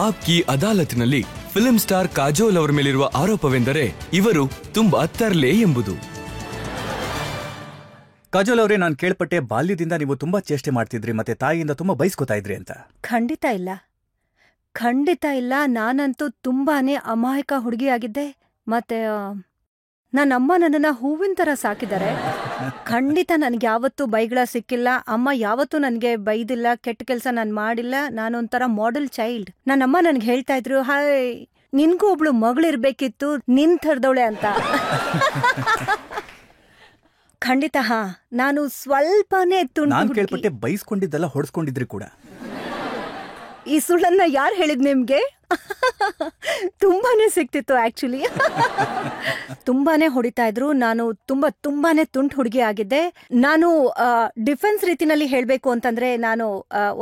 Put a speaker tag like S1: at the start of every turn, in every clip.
S1: Aapki ಅದಾಲತ್ನಲ್ಲಿ film star Kajol ಅವರ ಮೇಲಿರುವ ಆರೋಪವೆಂದರೆ ಇವರು ತುಂಬಾ ತರ್ಲೆ ಎಂಬುದು.
S2: ಕಾಜೋಲ್ ಅವರೇ, ನಾನು ಕೇಳ್ಪಟ್ಟೆ ಬಾಲ್ಯದಿಂದ ನೀವು ತುಂಬಾ ಚೇಷ್ಟೆ ಮಾಡ್ತಿದ್ರಿ ಮತ್ತೆ ತಾಯಿಯಿಂದ ತುಂಬಾ ಬೈಸ್ಕೊತಾ ಇದ್ರಿ ಅಂತ.
S3: ಖಂಡಿತ ಇಲ್ಲ, ಖಂಡಿತ ಇಲ್ಲ. ನಾನಂತೂ ತುಂಬಾನೇ ಅಮಾಯಕ ಹುಡುಗಿಯಾಗಿದ್ದೆ. ಮತ್ತೆ ನನ್ನಮ್ಮ ನನ್ನನ್ನ ಹೂವಿನ ತರ ಸಾಕಿದ್ದಾರೆ. ಖಂಡಿತ ನನ್ಗೆ ಯಾವತ್ತೂ ಬೈಗಳ ಸಿಕ್ಕಿಲ್ಲ. ಅಮ್ಮ ಯಾವತ್ತೂ ನನ್ಗೆ ಬೈದಿಲ್ಲ, ಕೆಟ್ಟ ಕೆಲ್ಸ ನಾನ್ ಮಾಡಿಲ್ಲ. ನಾನೊಂಥರ ಮಾಡೆಲ್ ಚೈಲ್ಡ್. ನನ್ನಮ್ಮ ನನ್ಗೆ ಹೇಳ್ತಾ ಇದ್ರು, ಹಾಯ್ ನಿನ್ಗೂ ಒಬ್ಳು ಮಗಳಿರ್ಬೇಕಿತ್ತು, ನಿನ್ ಥರದವಳೆ ಅಂತ. ಖಂಡಿತ ಹಾ, ನಾನು ಸ್ವಲ್ಪನೇ
S2: ನಾನು ಕೇಳ್ಪಟ್ಟೆ ಬೈಸ್ಕೊಂಡಿದ್ದೆಲ್ಲ ಹೊಡ್ಸ್ಕೊಂಡಿದ್ರಿ ಕೂಡ.
S3: ಈ ಸುಳ್ಳನ್ನ ಯಾರು ಹೇಳಿದ್ ನಿಮ್ಗೆ? ತುಂಬಾನೇ ಸಿಕ್ತಿತ್ತು ಆಕ್ಚುಲಿ. ತುಂಬಾನೇ ಹೊಡಿತಾ ಇದ್ರು. ನಾನು ತುಂಬಾನೇ ತುಂಟ್ ಹುಡುಗಿ ಆಗಿದ್ದೆ. ನಾನು ಡಿಫೆನ್ಸ್ ರೀತಿನಲ್ಲಿ ಹೇಳ್ಬೇಕು ಅಂತಂದ್ರೆ, ನಾನು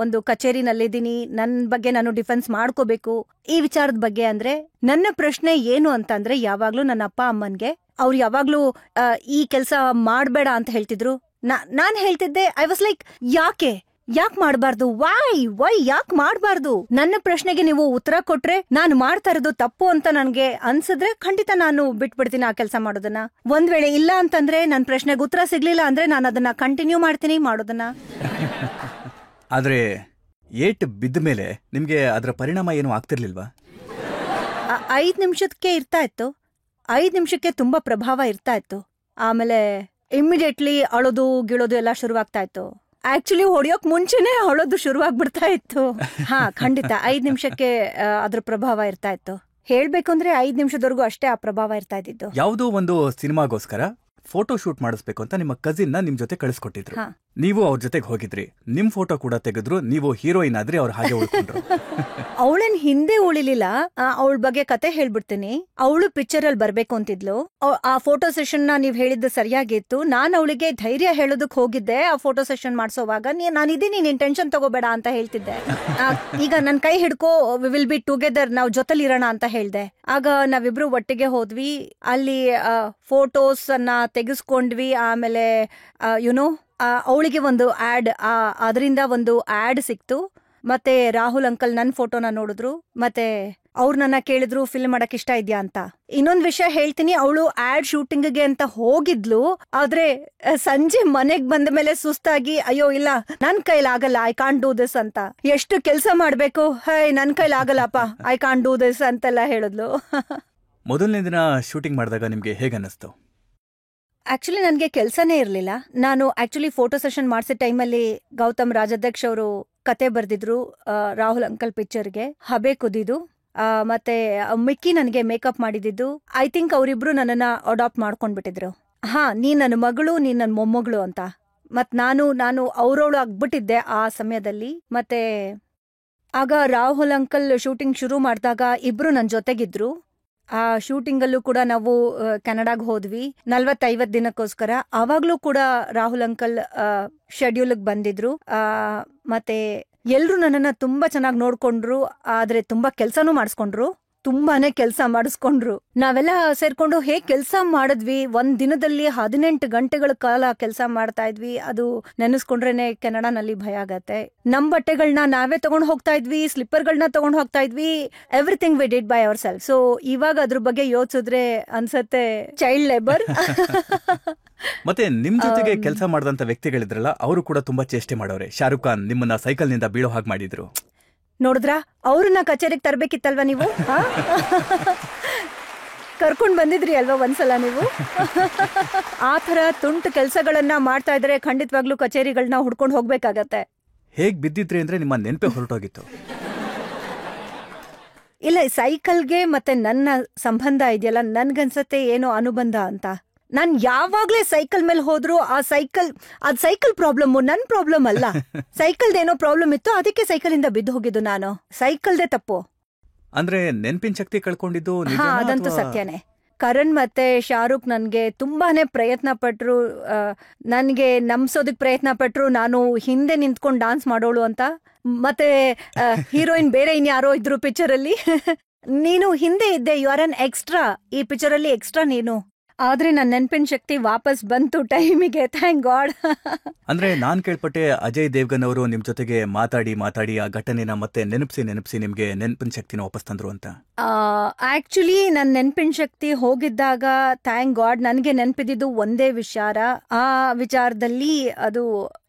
S3: ಒಂದು ಕಚೇರಿನಲ್ಲಿದ್ದೀನಿ, ನನ್ ಬಗ್ಗೆ ನಾನು ಡಿಫೆನ್ಸ್ ಮಾಡ್ಕೋಬೇಕು. ಈ ವಿಚಾರದ ಬಗ್ಗೆ ಅಂದ್ರೆ ನನ್ನ ಪ್ರಶ್ನೆ ಏನು ಅಂತಂದ್ರೆ, ಯಾವಾಗ್ಲೂ ನನ್ನ ಅಪ್ಪ ಅಮ್ಮನ್ಗೆ ಅವ್ರು ಯಾವಾಗ್ಲೂ ಈ ಕೆಲ್ಸ ಮಾಡ್ಬೇಡ ಅಂತ ಹೇಳ್ತಿದ್ರು. ನಾನ್ ಹೇಳ್ತಿದ್ದೆ, ಐ ವಾಸ್ ಲೈಕ್, ಯಾಕೆ ಮಾಡ್ಬಾರ್ದು? ವೈ ಯಾಕೆ ಮಾಡ್ಬಾರ್ದು? ನನ್ನ ಪ್ರಶ್ನೆಗೆ ನೀವು ಉತ್ತರ ಕೊಟ್ರೆ ನಾನು ಮಾಡ್ತಾ ಇರೋದು ತಪ್ಪು ಅಂತ ನನ್ಗೆ ಅನ್ಸಿದ್ರೆ ಖಂಡಿತ ನಾನು ಬಿಟ್ಬಿಡ್ತೀನಿ ಆ ಕೆಲಸ ಮಾಡೋದನ್ನ. ಒಂದ್ ವೇಳೆ ಇಲ್ಲ ಅಂತಂದ್ರೆ, ನನ್ ಪ್ರಶ್ನೆಗೆ ಉತ್ತರ ಸಿಗ್ಲಿಲ್ಲ ಅಂದ್ರೆ ನಾನು ಅದನ್ನ ಕಂಟಿನ್ಯೂ ಮಾಡ್ತೀನಿ ಮಾಡೋದನ್ನ.
S2: ಆದ್ರೆ ಏಟ್ ಬಿದ್ದ ಮೇಲೆ ನಿಮ್ಗೆ ಅದರ ಪರಿಣಾಮ ಏನು ಆಗ್ತಿರ್ಲಿಲ್ವಾ?
S3: 5 ನಿಮಿಷಕ್ಕೆ ಇರ್ತಾ ಇತ್ತು. 5 ನಿಮಿಷಕ್ಕೆ ತುಂಬಾ ಪ್ರಭಾವ ಇರ್ತಾ ಇತ್ತು. ಆಮೇಲೆ ಇಮ್ಮಿಡಿಯೇಟ್ಲಿ ಅಳೋದು ಗಿಳೋದು ಎಲ್ಲ ಶುರುವಾಗ್ತಾ ಇತ್ತು. ಆಕ್ಚುಲಿ ಹೊಡಿಯೋಕ್ ಮುಂಚೆನೆ ಅಳೋದು ಶುರುವಾಗ್ಬಿಡ್ತಾ ಇತ್ತು. ಹಾ, ಖಂಡಿತ 5 ನಿಮಿಷಕ್ಕೆ ಅದ್ರ ಪ್ರಭಾವ ಇರ್ತಾ ಇತ್ತು. ಹೇಳ್ಬೇಕು ಅಂದ್ರೆ 5 ನಿಮಿಷದವರೆಗೂ ಅಷ್ಟೇ ಆ ಪ್ರಭಾವ ಇರ್ತಾ ಇದ್ದಿದ್ದು.
S2: ಯಾವುದೋ ಒಂದು ಸಿನಿಮಾಗೋಸ್ಕರ ಫೋಟೋ ಶೂಟ್ ಮಾಡಿಸ್ಬೇಕು ಅಂತ ನಿಮ್ಮ ಕಸಿನ್ ನಿಮ್ ಜೊತೆ ಕಳಿಸ್ಕೊಟ್ಟಿದ್ರು. ನೀವು ಅವ್ರ ಜೊತೆಗೆ ಹೋಗಿದ್ರಿ. ನಿಮ್ ಫೋಟೋ ಕೂಡ ತೆಗೆದ್ರು. ನೀವು ಹೀರೋಯಿನ್ ಆದ್ರಿ, ಅವ್ರು ಹಾಗೆ ಉಳ್ಕೊಂಡ್ರು.
S3: ಅವಳೇನ್ ಹಿಂದೆ ಉಳಿಲಿಲ್ಲ. ಅವಳ ಬಗ್ಗೆ ಕತೆ ಹೇಳ್ಬಿಡ್ತೀನಿ. ಅವಳು ಪಿಕ್ಚರ್ ಅಲ್ಲಿ ಬರ್ಬೇಕು ಅಂತಿದ್ಲು. ಆ ಫೋಟೋ ಸೆಷನ್ ನೀವ್ ಹೇಳಿದ್ದು ಸರಿಯಾಗಿತ್ತು. ನಾನ್ ಅವಳಿಗೆ ಧೈರ್ಯ ಹೇಳೋದಕ್ ಹೋಗಿದ್ದೆ. ಆ ಫೋಟೋ ಸೆಷನ್ ಮಾಡ್ಸೋವಾಗ, ನಾನಿದ್ದೀನಿ, ನೀನ್ ಟೆನ್ಷನ್ ತಗೋಬೇಡ ಅಂತ ಹೇಳ್ತಿದ್ದೆ. ಈಗ ನನ್ ಕೈ ಹಿಡ್ಕೋ, ವಿ ವಿಲ್ ಬಿ ಟುಗೆದರ್, ನಾವ್ ಜೊತೆಲಿ ಇರೋಣ ಅಂತ ಹೇಳ್ದೆ. ಆಗ ನಾವಿಬ್ರು ಒಟ್ಟಿಗೆ ಹೋದ್ವಿ. ಅಲ್ಲಿ ಫೋಟೋಸ್ ಅನ್ನ ತೆಗೆಸ್ಕೊಂಡ್ವಿ. ಆಮೇಲೆ ಯುನೋ ಅವಳಿಗೆ ಒಂದು ಆಡ್, ಅದರಿಂದ ಒಂದು ಆಡ್ ಸಿಕ್ತು. ಮತ್ತೆ ರಾಹುಲ್ ಅಂಕಲ್ ನನ್ ಫೋಟೋನ ನೋಡಿದ್ರು. ಮತ್ತೆ ಅವ್ರು ನನ್ನ ಕೇಳಿದ್ರು, ಫಿಲ್ಮ್ ಮಾಡಕ್ ಇಷ್ಟ ಇದ್ಯಾ ಅಂತ. ಇನ್ನೊಂದ್ ವಿಷಯ ಹೇಳ್ತೀನಿ, ಅವಳು ಆಡ್ ಶೂಟಿಂಗ್ಗೆ ಅಂತ ಹೋಗಿದ್ಲು. ಆದ್ರೆ ಸಂಜೆ ಮನೆಗ್ ಬಂದ ಮೇಲೆ ಸುಸ್ತಾಗಿ, ಅಯ್ಯೋ ಇಲ್ಲ, ನನ್ ಕೈಲಾಗಲ್ಲ, ಐ ಕಾಂಟ್ ಡೂ ದಿಸ್ ಅಂತ. ಎಷ್ಟು ಕೆಲ್ಸ ಮಾಡ್ಬೇಕು, ನನ್ ಕೈಲಾಗಲ್ಲಪ್ಪ, ಐ ಕಾಂಟ್ ಡೂ ದಿಸ್ ಅಂತೆಲ್ಲ ಹೇಳಿದ್ಲು.
S2: ಮೊದಲನೇ ದಿನ ಶೂಟಿಂಗ್ ಮಾಡಿದಾಗ ನಿಮ್ಗೆ ಹೇಗನ್ನಿಸ್ತು?
S3: ಆಕ್ಚುಲಿ ನನ್ಗೆ ಕೆಲ್ಸನೇ ಇರ್ಲಿಲ್ಲ. ನಾನು ಆಕ್ಚುಲಿ ಫೋಟೋ ಸೆಷನ್ ಮಾಡ್ಸಿದ ಟೈಮಲ್ಲಿ ಗೌತಮ್ ರಾಜಾಧ್ಯಕ್ಷ ಅವರು ಕತೆ ಬರ್ದಿದ್ರು ರಾಹುಲ್ ಅಂಕಲ್ ಪಿಕ್ಚರ್ಗೆ. ಹಬೆ ಕುದಿದು ಮತ್ತೆ ಮಿಕ್ಕಿ ನನಗೆ ಮೇಕಪ್ ಮಾಡಿದ್ದು. ಐ ಥಿಂಕ್ ಅವರಿಬ್ರು ನನ್ನನ್ನ ಅಡಾಪ್ಟ್ ಮಾಡ್ಕೊಂಡ್ಬಿಟ್ಟಿದ್ರು. ಹಾ, ನೀನ್ ನನ್ನ ಮಗಳು, ನೀನ್ ನನ್ನ ಮೊಮ್ಮಗಳು ಅಂತ. ಮತ್ ನಾನು ಅವ್ರವಳು ಆಗ್ಬಿಟ್ಟಿದ್ದೆ ಆ ಸಮಯದಲ್ಲಿ. ಮತ್ತೆ ಆಗ ರಾಹುಲ್ ಅಂಕಲ್ ಶೂಟಿಂಗ್ ಶುರು ಮಾಡಿದಾಗ ಇಬ್ರು ನನ್ ಜೊತೆಗಿದ್ರು. ಆ ಶೂಟಿಂಗ್ ಅಲ್ಲೂ ಕೂಡ ನಾವು ಕೆನಡಾಗ್ ಹೋದ್ವಿ 40-50 ದಿನಕ್ಕೋಸ್ಕರ. ಅವಾಗ್ಲೂ ಕೂಡ ರಾಹುಲ್ ಅಂಕಲ್ ಶೆಡ್ಯೂಲ್ ಬಂದಿದ್ರು. ಮತ್ತೆ ಎಲ್ರು ನನ್ನನ್ನ ತುಂಬಾ ಚೆನ್ನಾಗಿ ನೋಡ್ಕೊಂಡ್ರು. ಆದ್ರೆ ತುಂಬಾ ಕೆಲ್ಸಾನು ಮಾಡಿಸ್ಕೊಂಡ್ರು, ತುಂಬಾನೇ ಕೆಲ್ಸ ಮಾಡಿಸ್ಕೊಂಡ್ರು. ನಾವೆಲ್ಲ ಸೇರ್ಕೊಂಡು ಹೇಗ್ ಕೆಲ್ಸ ಮಾಡಿದ್ವಿ. ಒಂದ್ ದಿನದಲ್ಲಿ 18 ಗಂಟೆಗಳ ಕಾಲ ಕೆಲ್ಸ ಮಾಡ್ತಾ ಇದ್ವಿ. ಅದು ನೆನೆಸ್ಕೊಂಡ್ರೇನೆ ಕೆನಡಾನಲ್ಲಿ ಭಯ ಆಗತ್ತೆ. ನಮ್ ಬಟ್ಟೆಗಳನ್ನ ನಾವೇ ತಗೊಂಡ್ ಹೋಗ್ತಾ ಇದ್ವಿ, ಸ್ಲಿಪ್ಪರ್ಗಳನ್ನ ತಗೊಂಡ್ ಹೋಗ್ತಾ ಇದ್ವಿ. Everything we did by our self. So ಇವಾಗ ಅದ್ರ ಬಗ್ಗೆ ಯೋಚಿಸಿದ್ರೆ ಅನ್ಸತ್ತೆ ಚೈಲ್ಡ್ ಲೇಬರ್.
S2: ಮತ್ತೆ ನಿಮ್ ಜೊತೆಗೆ ಕೆಲಸ ಮಾಡಿದಂತ ವ್ಯಕ್ತಿಗಳಿದ್ರಲ್ಲ, ಅವರು ಕೂಡ ತುಂಬಾ ಚೇಷ್ಟೆ ಮಾಡೋರೆ. ಶಾರುಖ್ ಖಾನ್ ನಿಮ್ಮನ್ನ ಸೈಕಲ್ ನಿಂದ ಬೀಳೋ ಹಾಗೆ ಮಾಡಿದ್ರು.
S3: ನೋಡಿದ್ರಾ, ಅವ್ರನ್ನ ಕಚೇರಿಗೆ ತರ್ಬೇಕಿತ್ತಲ್ವಾ ನೀವು? ಕರ್ಕೊಂಡ್ ಬಂದಿದ್ರಿ ಅಲ್ವಾ ಒಂದ್ಸಲ ನೀವು? ಆ ತರ ತುಂಟು ಕೆಲ್ಸಗಳನ್ನ ಮಾಡ್ತಾ ಇದ್ರೆ ಖಂಡಿತವಾಗ್ಲೂ ಕಚೇರಿಗಳನ್ನ ಹುಡ್ಕೊಂಡು ಹೋಗ್ಬೇಕಾಗತ್ತೆ.
S2: ಹೇಗ್ ಬಿದ್ದಿದ್ರಿ ಅಂದ್ರೆ ನಿಮ್ಮ ನೆನಪೇ ಹೊರಟೋಗಿತ್ತು.
S3: ಇಲ್ಲ, ಸೈಕಲ್ಗೆ ಮತ್ತೆ ನನ್ನ ಸಂಬಂಧ ಇದೆಯಲ್ಲ, ನನ್ಗನ್ಸತ್ತೆ ಏನೋ ಅನುಬಂಧ ಅಂತ. ನಾನ್ ಯಾವಾಗ್ಲೇ ಸೈಕಲ್ ಮೇಲೆ ಹೋದ್ರು ಅದ್ ಸೈಕಲ್ ಪ್ರಾಬ್ಲಮ್, ನನ್ ಪ್ರಾಬ್ಲಮ್ ಅಲ್ಲ. ಸೈಕಲ್ದೇನೋ ಪ್ರಾಬ್ಲಮ್ ಇತ್ತು, ಅದಕ್ಕೆ ಸೈಕಲ್ ಇಂದ ಬಿದ್ದು ಹೋಗಿದ್ದು ನಾನು. ಸೈಕಲ್ದೇ ತಪ್ಪು.
S2: ಅಂದ್ರೆ ನೆನ್ಪಿನ ಶಕ್ತಿ ಕಳ್ಕೊಂಡಿದ್ದು?
S3: ಹಾ, ಅದಂತೂ ಸತ್ಯನೇ. ಕರಣ್ ಮತ್ತೆ ಶಾರುಖ್ ನನ್ಗೆ ತುಂಬಾನೇ ಪ್ರಯತ್ನ ಪಟ್ರು, ನನ್ಗೆ ನಂಬ್ಸೋದಕ್ ಪ್ರಯತ್ನ ಪಟ್ರು ನಾನು ಹಿಂದೆ ನಿಂತ್ಕೊಂಡ್ ಡಾನ್ಸ್ ಮಾಡೋಳು ಅಂತ. ಮತ್ತೆ ಹೀರೋಯಿನ್ ಬೇರೆ ಇನ್ಯಾರೋ ಇದ್ರು ಪಿಕ್ಚರ್ ಅಲ್ಲಿ. ನೀನು ಹಿಂದೆ ಇದ್ದೆ, ಯು ಆರ್ ಅನ್ ಎಕ್ಸ್ಟ್ರಾ, ಈ ಪಿಕ್ಚರ್ ಅಲ್ಲಿ ಎಕ್ಸ್ಟ್ರಾ ನೀನು ಆದ್ರೆ ನನ್ನ ನೆನಪಿನ ಶಕ್ತಿ ವಾಪಸ್ ಬಂತು ಟೈಮಿಗೆ, ಥ್ಯಾಂಕ್ ಗಾಡ್.
S2: ಅಂದ್ರೆ ನಾನ್ ಕೇಳ್ಪಟ್ಟೆ ಅಜಯ್ ದೇವ್ಗನ್ ಅವರು ನಿಮ್ ಜೊತೆಗೆ ಮಾತಾಡಿ ಆ ಘಟನೆನ ಮತ್ತೆ ನೆನಪಿಸಿ ನಿಮ್ಗೆ ನೆನಪಿನ ಶಕ್ತಿನ ವಾಪಸ್ ತಂದ್ರು ಅಂತ.
S3: ಆಕ್ಚುಲಿ ನನ್ನ ನೆನಪಿನ ಶಕ್ತಿ ಹೋಗಿದ್ದಾಗ ಥ್ಯಾಂಕ್ ಗಾಡ್ ನನಗೆ ನೆನಪಿದ್ದು ಒಂದೇ ವಿಚಾರ. ಆ ವಿಚಾರದಲ್ಲಿ ಅದು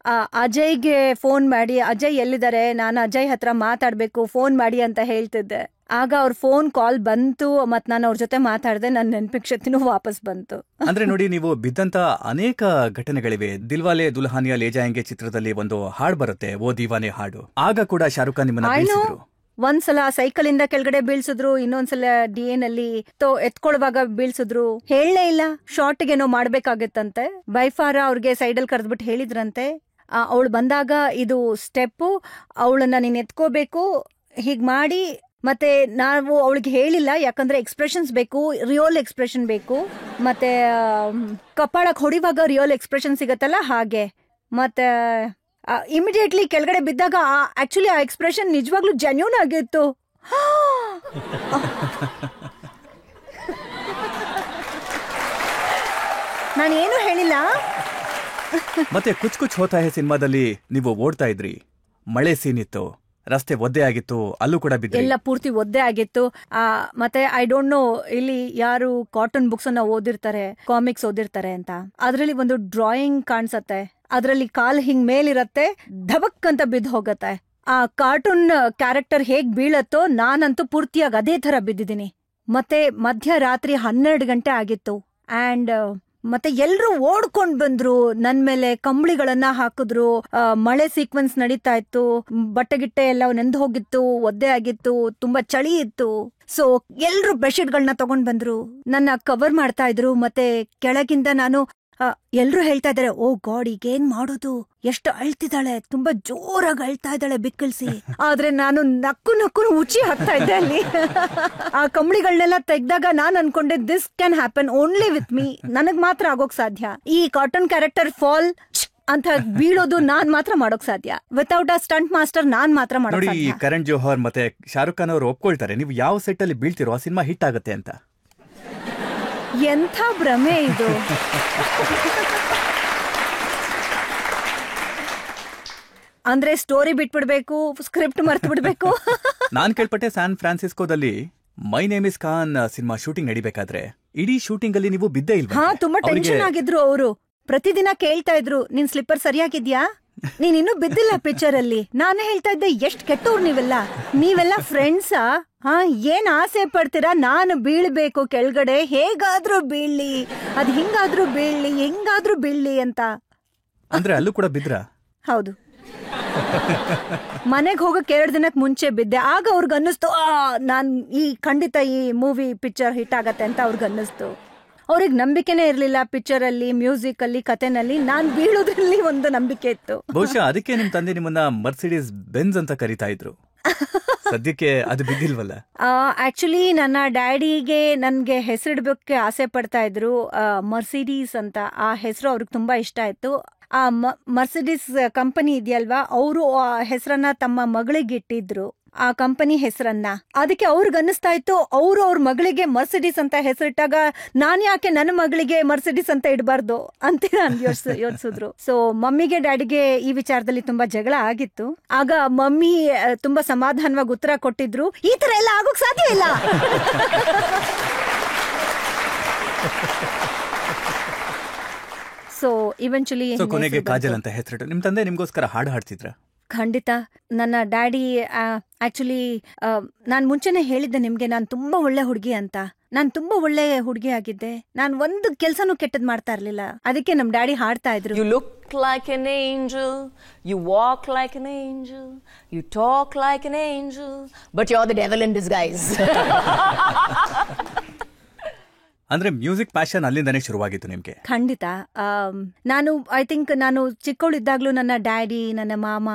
S3: ಅಜಯ್ಗೆ ಫೋನ್ ಮಾಡಿ, ಅಜಯ್ ಎಲ್ಲಿದ್ದಾರೆ, ನಾನು ಅಜಯ್ ಹತ್ರ ಮಾತಾಡ್ಬೇಕು, ಫೋನ್ ಮಾಡಿ ಅಂತ ಹೇಳ್ತಿದ್ದೆ. ಆಗ ಅವ್ರ ಫೋನ್ ಕಾಲ್ ಬಂತು, ಮತ್ ನಾನು ಅವ್ರ ಜೊತೆ ಮಾತಾಡ್ದೆ, ನನ್ನ ನೆನಪಿನ ಶಕ್ತಿನೂ ವಾಪಸ್ ಬಂತು.
S2: ಅಂದ್ರೆ ನೋಡಿ, ನೀವು ಬಿದ್ದಂತ ಅನೇಕ ಘಟನೆಗಳಿವೆ. ದಿಲ್ವಾಲೆ ದುಲ್ಹಾನಿಯಾ ಲೇ ಜಾಯೆಂಗೆ ಚಿತ್ರದಲ್ಲಿ ಒಂದು ಹಾಡು ಬರುತ್ತೆ, ಓ ದೀವಾನೆ ಹಾಡು. ಆಗ ಕೂಡ ಶಾರುಖ್ ಖಾನ್ ನಿಮ್ಮನ್ನ ಬೀಳ್ಸಿದ್ರು.
S3: ಒಂದ್ಸಲ ಸೈಕಲ್ ಇಂದ ಕೆಳಗಡೆ ಬೀಳ್ಸಿದ್ರು, ಇನ್ನೊಂದ್ಸಲ DA ನಲ್ಲಿ ಎತ್ಕೊಳ್ಳುವಾಗ ಬೀಳ್ಸಿದ್ರು. ಹೇಳಲೇ ಇಲ್ಲ, ಶಾರ್ಟ್ ಏನೋ ಮಾಡ್ಬೇಕಾಗಿತ್ತಂತೆ. ಬೈಫಾರ ಅವ್ರಿಗೆ ಸೈಡಲ್ ಕರೆದ್ಬಿಟ್ಟು ಹೇಳಿದ್ರಂತೆ, ಅವಳು ಬಂದಾಗ ಇದು ಸ್ಟೆಪ್ಪು, ಅವಳನ್ನ ನೀನ್ ಎತ್ಕೋಬೇಕು, ಹೀಗ್ ಮಾಡಿ. ಮತ್ತೆ ನಾವು ಅವಳಿಗೆ ಹೇಳಿಲ್ಲ, ಯಾಕಂದ್ರೆ ಎಕ್ಸ್ಪ್ರೆಷನ್ಸ್ ಬೇಕು, ರಿಯಲ್ ಎಕ್ಸ್ಪ್ರೆಷನ್ ಬೇಕು. ಮತ್ತೆ ಕಪಾಳಕ್ ಹೊಡಿವಾಗ ರಿಯಲ್ ಎಕ್ಸ್ಪ್ರೆಷನ್ ಸಿಗತ್ತಲ್ಲ ಹಾಗೆ. ಮತ್ತೆ ಇಮಿಡಿಯೇಟ್ಲಿ ಕೆಳಗಡೆ ಬಿದ್ದಾಗ ಆಕ್ಚುಲಿ ಆ ಎಕ್ಸ್ಪ್ರೆಷನ್ ನಿಜವಾಗ್ಲೂ ಜೆನ್ಯೂನ್ ಆಗಿತ್ತು. ನಾನೇನು ಹೇಳಿಲ್ಲ.
S2: ಮತ್ತೆ ಕುಚ್ ಕುಚ್ ಹೋತಾ ಹೇ ಸಿನಿಮಾದಲ್ಲಿ ನೀವು ಓಡ್ತಾ ಇದ್ರಿ, ಮಳೆ ಸೀನ್ ಇತ್ತು, ರಸ್ತೆ ಒದ್ದೆ ಆಗಿತ್ತು, ಅಲ್ಲೂ ಕೂಡ ಬಿದ್ರಿ.
S3: ಎಲ್ಲ ಪೂರ್ತಿ ಒದ್ದೆ ಆಗಿತ್ತು. ಮತ್ತೆ ಐ ಡೋಂಟ್ ನೋ ಇಲ್ಲಿ ಯಾರು ಕಾಟನ್ ಬುಕ್ಸ್ ಅನ್ನ ಓದಿರ್ತಾರೆ, ಕಾಮಿಕ್ಸ್ ಓದಿರ್ತಾರೆ ಅಂತ. ಅದ್ರಲ್ಲಿ ಒಂದು ಡ್ರಾಯಿಂಗ್ ಕಾಣಿಸತ್ತೆ, ಅದ್ರಲ್ಲಿ ಕಾಲ್ ಹಿಂಗ್ ಮೇಲಿರತ್ತೆ, ಧಬಕ್ ಅಂತ ಬಿದ್ದು ಹೋಗತ್ತೆ. ಆ ಕಾರ್ಟೂನ್ ಕ್ಯಾರೆಕ್ಟರ್ ಹೇಗ್ ಬೀಳತ್ತೋ ನಾನಂತೂ ಪೂರ್ತಿಯಾಗಿ ಅದೇ ತರ ಬಿದ್ದಿದ್ದೀನಿ. ಮತ್ತೆ ಮಧ್ಯರಾತ್ರಿ 12 ಗಂಟೆ ಆಗಿತ್ತು. ಅಂಡ್ ಮತ್ತೆ ಎಲ್ರು ಓಡ್ಕೊಂಡ್ ಬಂದ್ರು, ನನ್ ಮೇಲೆ ಕಂಬಳಿಗಳನ್ನ ಹಾಕಿದ್ರು. ಮಳೆ ಸೀಕ್ವೆನ್ಸ್ ನಡೀತಾ ಇತ್ತು, ಬಟ್ಟೆಗಿಟ್ಟೆ ಎಲ್ಲ ನೆಂದು ಹೋಗಿತ್ತು, ಒದ್ದೆ ಆಗಿತ್ತು, ತುಂಬಾ ಚಳಿ ಇತ್ತು. ಸೊ ಎಲ್ರು ಬೆಡ್ಶೀಟ್ಗಳನ್ನ ತಗೊಂಡ್ ಬಂದ್ರು, ನನ್ನ ಕವರ್ ಮಾಡ್ತಾ ಇದ್ರು. ಮತ್ತೆ ಕೆಳಗಿಂದ ನಾನು ಎಲ್ರು ಹೇಳ್ತಾ ಇದಾರೆ, ಓ ಗಾಡ್ ಈಗೇನ್ ಮಾಡೋದು, ಎಷ್ಟು ಅಳ್ತಿದ್ದಾಳೆ, ತುಂಬಾ ಜೋರಾಗಿ ಅಳ್ತಾ ಇದ್ದಾಳೆ ಬಿಕ್ಕಳಿಸಿ. ಆದ್ರೆ ನಾನು ನಕ್ಕು ಉಚ್ಚಿ ಹಾಕ್ತಾ ಇದ್ದೆ ಅಲ್ಲಿ. ಆ ಕಂಬಳಿಗಳನ್ನೆಲ್ಲ ತೆಗ್ದಾಗ ನಾನ್ ಅನ್ಕೊಂಡೆ, this can happen only with me, ನನಗ್ ಮಾತ್ರ ಆಗೋಕ್ ಸಾಧ್ಯ. ಈ ಕಾರ್ಟೂನ್ ಕ್ಯಾರೆಕ್ಟರ್ ಫಾಲ್ ಅಂತ ಬೀಳೋದು ನಾನ್ ಮಾತ್ರ ಮಾಡೋಕ್ ಸಾಧ್ಯ. ವಿತೌಟ್ ಅ ಸ್ಟಂಟ್ ಮಾಸ್ಟರ್ ನಾನ್ ಮಾತ್ರ ಮಾಡೋಕ್ ಸಾಧ್ಯ.
S2: ನೋಡಿ, ಕರಣ್ ಜೋಹರ್ ಮತ್ತೆ ಶಾರುಖ್ ಖಾನ್ ಅವರು ಒಪ್ಕೊಳ್ತಾರೆ, ನೀವು ಯಾವ ಸೆಟ್ ಅಲ್ಲಿ ಬೀಳ್ತಿರೋ ಆ ಸಿನಿಮಾ ಹಿಟ್ ಆಗುತ್ತೆ ಅಂತ.
S3: ಎಂಥ ಭ್ರಮೆ ಇದು. ಅಂದ್ರೆ ಸ್ಟೋರಿ ಬಿಟ್ಬಿಡ್ಬೇಕು, ಸ್ಕ್ರಿಪ್ಟ್ ಮರ್ತು ಬಿಡ್ಬೇಕು.
S2: ನಾನ್ ಕೇಳ್ಪಟ್ಟೆ ಸ್ಯಾನ್ ಫ್ರಾನ್ಸಿಸ್ಕೋದಲ್ಲಿ my name is Khan cinema shooting ನಡಿಬೇಕಾದ್ರೆ ಇಡೀ ಶೂಟಿಂಗ್ ಅಲ್ಲಿ ನೀವು ಬಿದ್ದೇ ಇಲ್ವಾ?
S3: ಹಾ, ತುಂಬಾ ಟೆನ್ಷನ್ ಆಗಿದ್ರು ಅವರು. ಪ್ರತಿದಿನ ಕೇಳ್ತಾ ಇದ್ರು, ನಿನ್ ಸ್ಲಿಪ್ಪರ್ ಸರಿಯಾಗಿದ್ಯಾ, ನೀನ್ ಇನ್ನೂ ಬಿದ್ದಿಲ್ಲ ಪಿಕ್ಚರ್ ಅಲ್ಲಿ. ನಾನು ಹೇಳ್ತಾ ಇದ್ದೆ, ಎಷ್ಟ್ ಕೆಟ್ಟವ್ರು ನೀವೆಲ್ಲ ಫ್ರೆಂಡ್ಸಾ? ಹಾ, ಏನ್ ಆಸೆ ಪಡ್ತೀರಾ ನಾನು ಬೀಳ್ಬೇಕು ಕೆಳಗಡೆ, ಹೇಗಾದ್ರೂ ಬೀಳ್ಲಿ, ಅದ್ ಹಿಂಗಾದ್ರೂ ಬೀಳ್ಲಿ, ಹೆಂಗಾದ್ರೂ ಬೀಳ್ಲಿ ಅಂತ.
S2: ಅಂದ್ರೆ ಅಲ್ಲೂ ಕೂಡ ಬಿದ್ರ?
S3: ಹೌದು. ಮನೆಗ್ ಹೋಗಕ್ 2 ದಿನಕ್ ಮುಂಚೆ ಬಿದ್ದೆ. ಆಗ ಅವ್ರಿಗೆ ಅನ್ನಿಸ್ತು, ನಾನ್ ಖಂಡಿತ ಈ ಮೂವಿ ಪಿಕ್ಚರ್ ಹಿಟ್ ಆಗತ್ತೆ ಅಂತ ಅವ್ರಿಗೆ ಅನ್ನಿಸ್ತು. ಅವ್ರಿಗೆ ನಂಬಿಕೆನೇ ಇರ್ಲಿಲ್ಲ ಪಿಕ್ಚರ್ ಅಲ್ಲಿ, ಮ್ಯೂಸಿಕ್ ಅಲ್ಲಿ, ಕಥೆನಲ್ಲಿ. ನಾನ್ ಬೀಳೋದ್ರಲ್ಲಿ ಒಂದು ನಂಬಿಕೆ ಇತ್ತು.
S2: ಬಹುಶಃ ಅದಕ್ಕೆ ನಿಮ್ ತಂದೆ ನಿಮ್ಮನ್ನ ಮರ್ಸಿಡೀಸ್ ಬೆಂಜ್ ಅಂತ ಕರೀತಾ ಇದ್ರು. ಸದ್ಯಕ್ಕೆ ಅದು ಬಿದ್ದಿಲ್ವಲ್ಲ?
S3: ಆಕ್ಚುಲಿ ನನ್ನ ಡ್ಯಾಡಿಗೆ ನನ್ಗೆ ಹೆಸರಿಡ್ಬೇಕೆ ಆಸೆ ಪಡ್ತಾ ಇದ್ರು, ಮರ್ಸಿಡೀಸ್ ಅಂತ. ಆ ಹೆಸರು ಅವ್ರಿಗೆ ತುಂಬಾ ಇಷ್ಟ ಆಯ್ತು. ಆ ಮರ್ಸಿಡೀಸ್ ಕಂಪನಿ ಇದೆಯಲ್ವಾ, ಅವರು ಆ ಹೆಸರನ್ನ ತಮ್ಮ ಮಗಳಿಗೆ ಇಟ್ಟಿದ್ರು, ಆ ಕಂಪನಿ ಹೆಸರನ್ನ. ಅದಕ್ಕೆ ಅವ್ರಿಗೆ ಅನ್ನಿಸ್ತಾ ಇತ್ತು, ಅವ್ರ ಮಗಳಿಗೆ ಮರ್ಸಿಡೀಸ್ ಅಂತ ಹೆಸರಿಟ್ಟಾಗ ನಾನ್ ಯಾಕೆ ನನ್ನ ಮಗಳಿಗೆ ಮರ್ಸಿಡೀಸ್ ಅಂತ ಇಡಬಾರ್ದು ಅಂತ ನಾನು ಯೋಚಿಸಿದ್ರು. ಸೊ ಮಮ್ಮಿಗೆ ಡ್ಯಾಡಿಗೆ ಈ ವಿಚಾರದಲ್ಲಿ ತುಂಬಾ ಜಗಳ ಆಗಿತ್ತು. ಆಗ ಮಮ್ಮಿ ತುಂಬಾ ಸಮಾಧಾನವಾಗಿ ಉತ್ತರ ಕೊಟ್ಟಿದ್ರು, ಈ ತರ ಎಲ್ಲ ಆಗೋಕ್ ಸಾಧ್ಯ ಇಲ್ಲ. ಸೊ ಇವೆಂಚುಲಿ
S2: ಕೊನೆಗೆ ಕಾಜಲ್ ಅಂತ ಹೆಸರಿಟ್ಟು ನಿಮ್ ತಂದೆ ನಿಮ್ಗೋಸ್ಕರ ಹಾಡು ಹಾಡ್ತಿದ್ರ?
S3: ಖಂಡಿತ. ನನ್ನ ಡ್ಯಾಡಿ ಆಕ್ಚುಲಿ ನಾನ್ ಮುಂಚೆನೆ ಹೇಳಿದ್ದೆ ನಿಮ್ಗೆ, ನಾನ್ ತುಂಬಾ ಒಳ್ಳೆ ಹುಡುಗಿ ಅಂತ. ನಾನ್ ತುಂಬಾ ಒಳ್ಳೆ ಹುಡುಗಿ ಆಗಿದ್ದೆ, ನಾನ್ ಒಂದು ಕೆಲ್ಸನೂ ಕೆಟ್ಟದ್ ಮಾಡ್ತಾ ಇರ್ಲಿಲ್ಲ. ಅದಕ್ಕೆ ನಮ್ ಡ್ಯಾಡಿ ಹಾಡ್ತಾ ಇದ್ರು,
S4: You look like an angel, you walk like an angel, you talk like an angel, but you're the devil in disguise.
S2: ಅಂದ್ರೆ ಮ್ಯೂಸಿಕ್ ಪ್ಯಾಷನ್ ಅಲ್ಲಿಂದಾನೇ ಶುರುವಾಗಿತ್ತು ನಿಮ್ಗೆ?
S3: ಖಂಡಿತ. ನಾನು ಐ ಥಿಂಕ್ ನಾನು ಚಿಕ್ಕವಳಿದ್ದಾಗ್ಲೂ ನನ್ನ ಡ್ಯಾಡಿ, ನನ್ನ ಮಾಮ,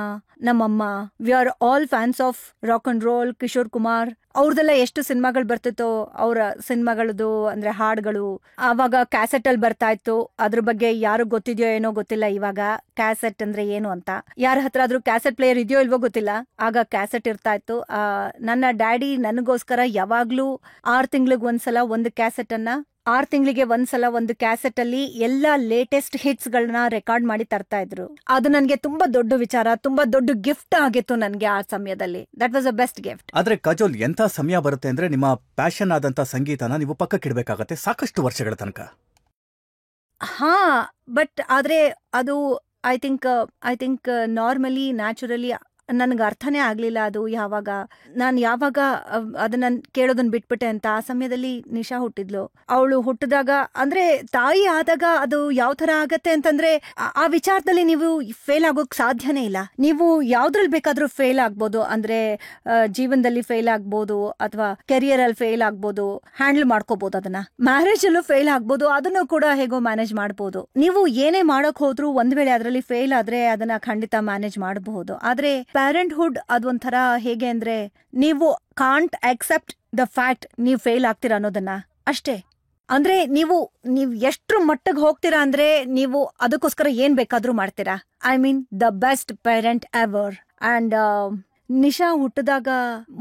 S3: ನಮ್ಮಮ್ಮ, we are all fans of rock and roll, Kishore Kumar. ಅವ್ರದೆಲ್ಲ ಎಷ್ಟು ಸಿನಿಮಾಗಳು ಬರ್ತಿತ್ತೋ, ಅವರ ಸಿನಿಮಾಗಳದು ಅಂದ್ರೆ ಹಾಡುಗಳು. ಆವಾಗ ಕ್ಯಾಸೆಟ್ ಅಲ್ಲಿ ಬರ್ತಾ ಇತ್ತು. ಅದ್ರ ಬಗ್ಗೆ ಯಾರು ಗೊತ್ತಿದ್ಯೋ ಏನೋ ಗೊತ್ತಿಲ್ಲ ಇವಾಗ, ಕ್ಯಾಸೆಟ್ ಅಂದ್ರೆ ಏನು ಅಂತ. ಯಾರ ಹತ್ರ ಆದ್ರೂ ಕ್ಯಾಸೆಟ್ ಪ್ಲೇಯರ್ ಇದೆಯೋ ಇಲ್ವೋ ಗೊತ್ತಿಲ್ಲ, ಆಗ ಕ್ಯಾಸೆಟ್ ಇರ್ತಾ ಇತ್ತು. ನನ್ನ ಡ್ಯಾಡಿ ನನಗೋಸ್ಕರ ಯಾವಾಗ್ಲೂ 6 ತಿಂಗಳಿಗೆ ಒಂದ್ಸಲ ಒಂದು ಕ್ಯಾಸೆಟ್ ಅನ್ನ 6 ತಿಂಗಳಿಗೆ ಒಂದ್ಸಲ ಒಂದು ಕ್ಯಾಸೆಟ್ ಅಲ್ಲಿ ಎಲ್ಲಾ ಲೇಟೆಸ್ಟ್ ಹಿಟ್ಸ್ ಗಳನ್ನ ರೆಕಾರ್ಡ್ ಮಾಡಿ ತರ್ತಾ ಇದ್ರು. ಅದು ನನ್ಗೆ ತುಂಬಾ ದೊಡ್ಡ ವಿಚಾರ, ತುಂಬಾ ದೊಡ್ಡ ಗಿಫ್ಟ್ ಆಗಿತ್ತು ನನ್ಗೆ ಆ ಸಮಯದಲ್ಲಿ. That was a best gift.
S2: ಆದ್ರೆ ಕಾಜೋಲ್, ಎಂತ ಸಮಯ ಬರುತ್ತೆ ಅಂದ್ರೆ ನಿಮ್ಮ ಪ್ಯಾಷನ್ ಆದಂತ ಸಂಗೀತನ ನೀವು ಪಕ್ಕಕ್ಕಿಡ್ಬೇಕಾಗತ್ತೆ ಸಾಕಷ್ಟು ವರ್ಷಗಳ ತನಕ.
S3: ಹಾ, ಬಟ್ ಆದ್ರೆ ಅದು ಐ ಥಿಂಕ್ ನಾರ್ಮಲಿ ನ್ಯಾಚುರಲಿ ನನ್ಗೆ ಅರ್ಥನೇ ಆಗ್ಲಿಲ್ಲ ಅದು. ನಾನು ಯಾವಾಗ ಅದನ್ನ ಕೇಳೋದನ್ನ ಬಿಟ್ಬಿಟ್ಟೆ ಅಂತ. ಆ ಸಮಯದಲ್ಲಿ ನಿಶಾ ಹುಟ್ಟಿದ್ಲು. ಅವಳು ಹುಟ್ಟಿದಾಗ ಅಂದ್ರೆ ತಾಯಿ ಆದಾಗ ಅದು ಯಾವ ತರ ಆಗತ್ತೆ ಅಂತಂದ್ರೆ ಆ ವಿಚಾರದಲ್ಲಿ ನೀವು ಫೇಲ್ ಆಗೋಕ್ ಸಾಧ್ಯನೇ ಇಲ್ಲ. ನೀವು ಯಾವ್ದ್ರಲ್ಲಿ ಬೇಕಾದ್ರೂ ಫೇಲ್ ಆಗ್ಬೋದು. ಅಂದ್ರೆ ಜೀವನದಲ್ಲಿ ಫೇಲ್ ಆಗ್ಬೋದು, ಅಥವಾ ಕೆರಿಯರ್ ಅಲ್ಲಿ ಫೇಲ್ ಆಗ್ಬೋದು, ಹ್ಯಾಂಡಲ್ ಮಾಡ್ಕೋಬಹುದು. ಅದನ್ನ ಮ್ಯಾರೇಜ್ ಅಲ್ಲೂ ಫೇಲ್ ಆಗ್ಬೋದು, ಅದನ್ನು ಕೂಡ ಹೇಗೋ ಮ್ಯಾನೇಜ್ ಮಾಡ್ಬೋದು. ನೀವು ಏನೇ ಮಾಡಕ್ ಹೋದ್ರು ಒಂದ್ ವೇಳೆ ಅದರಲ್ಲಿ ಫೇಲ್ ಆದ್ರೆ ಅದನ್ನ ಖಂಡಿತ ಮ್ಯಾನೇಜ್ ಮಾಡಬಹುದು. ಆದ್ರೆ ಪ್ಯಾರೆಂಟ್ಹುಡ್ ಅದೊಂಥರ ಹೇಗೆ ಅಂದ್ರೆ ನೀವು ಕಾಂಟ್ ಅಕ್ಸೆಪ್ಟ್ ದ ಫ್ಯಾಕ್ಟ್ ನೀವು ಫೇಲ್ ಆಗ್ತೀರಾ ಅನ್ನೋದನ್ನ ಅಷ್ಟೇ. ಅಂದ್ರೆ ನೀವು ಎಷ್ಟ್ರ ಮಟ್ಟಿಗೆ ಹೋಗ್ತೀರಾ ಅಂದ್ರೆ ನೀವು ಅದಕ್ಕೋಸ್ಕರ ಏನ್ ಬೇಕಾದ್ರೂ ಮಾಡ್ತೀರಾ. I mean the best parent ever. And Nisha ಹುಟ್ಟಿದಾಗ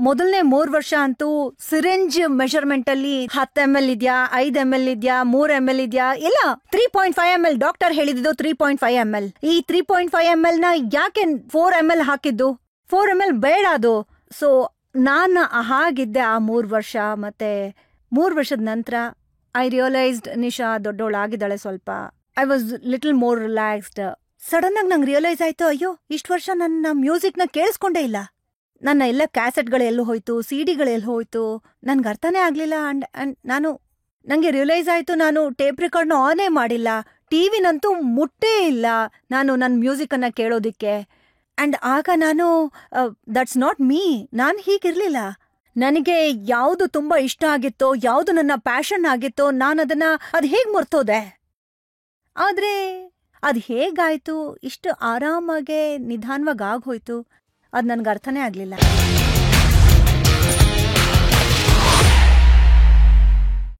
S3: ಮೊದಲನೇ 3 ವರ್ಷ ಅಂತೂ ಸಿರಿಂಜ್ ಮೆಷರ್ಮೆಂಟ್ ಅಲ್ಲಿ 10 ml ಇದ್ಯಾ, 5 ml ಇದ್ಯಾ, 3 ml ಇದ್ಯಾ, ಇಲ್ಲ 3.5 ml ಡಾಕ್ಟರ್ ಹೇಳಿದ್ದು 3.5 ml. ಈ 3.5 ml ನ ಯಾಕೆ 4 ml ಹಾಕಿದ್ದು? 4 ml ಬೇಡ ಅದು. ಸೊ ನಾನು ಹಾಗಿದ್ದೆ ಆ 3 ವರ್ಷ. ಮತ್ತೆ 3 ವರ್ಷದ ನಂತರ ಐ ರಿಯಲೈಸ್ಡ್ ನಿಶಾ ದೊಡ್ಡವಳಾಗಿದ್ದಾಳೆ ಸ್ವಲ್ಪ. I was little more relaxed. Sudden ಆಗಿ ನಂಗೆ ರಿಯಲೈಸ್ ಆಯ್ತು, ಅಯ್ಯೋ ಇಷ್ಟು ವರ್ಷ ನನ್ನ ಮ್ಯೂಸಿಕ್ ನ ಕೇಳಿಸ್ಕೊಂಡೇ ಇಲ್ಲ. ನನ್ನ ಎಲ್ಲ ಕ್ಯಾಸೆಟ್ಗಳೆಲ್ಲೂ ಹೋಯ್ತು, ಸಿಡಿಗಳೆಲ್ಲ ಹೋಯ್ತು, ನನ್ಗೆ ಅರ್ಥನೇ ಆಗ್ಲಿಲ್ಲ. ಅಂಡ್ ನಂಗೆ ರಿಯಲೈಸ್ ಆಯ್ತು, ನಾನು ಟೇಪ್ ರೆಕಾರ್ಡ್ನ ಆನೇ ಮಾಡಿಲ್ಲ, ಟಿವಿನಂತೂ ಮುಟ್ಟೇ ಇಲ್ಲ ನಾನು ನನ್ನ ಮ್ಯೂಸಿಕ್ ಅನ್ನ ಕೇಳೋದಿಕ್ಕೆ. ಅಂಡ್ ಆಗ ನಾನು ದಟ್ಸ್ ನಾಟ್ ಮೀ, ನಾನು ಹೀಗಿರ್ಲಿಲ್ಲ. ನನಗೆ ಯಾವುದು ತುಂಬಾ ಇಷ್ಟ ಆಗಿತ್ತೋ, ಯಾವುದು ನನ್ನ ಪ್ಯಾಷನ್ ಆಗಿತ್ತೋ, ನಾನದನ್ನ ಅದ್ ಹೇಗ್ ಮರ್ತೋದೆ. ಆದ್ರೆ ಅದ್ ಹೇಗಾಯ್ತು, ಇಷ್ಟು ಆರಾಮಾಗೆ ನಿಧಾನವಾಗಿ ಆಗೋಯ್ತು, ಅದ್ ನನ್ಗೆ ಅರ್ಥನೇ ಆಗ್ಲಿಲ್ಲ.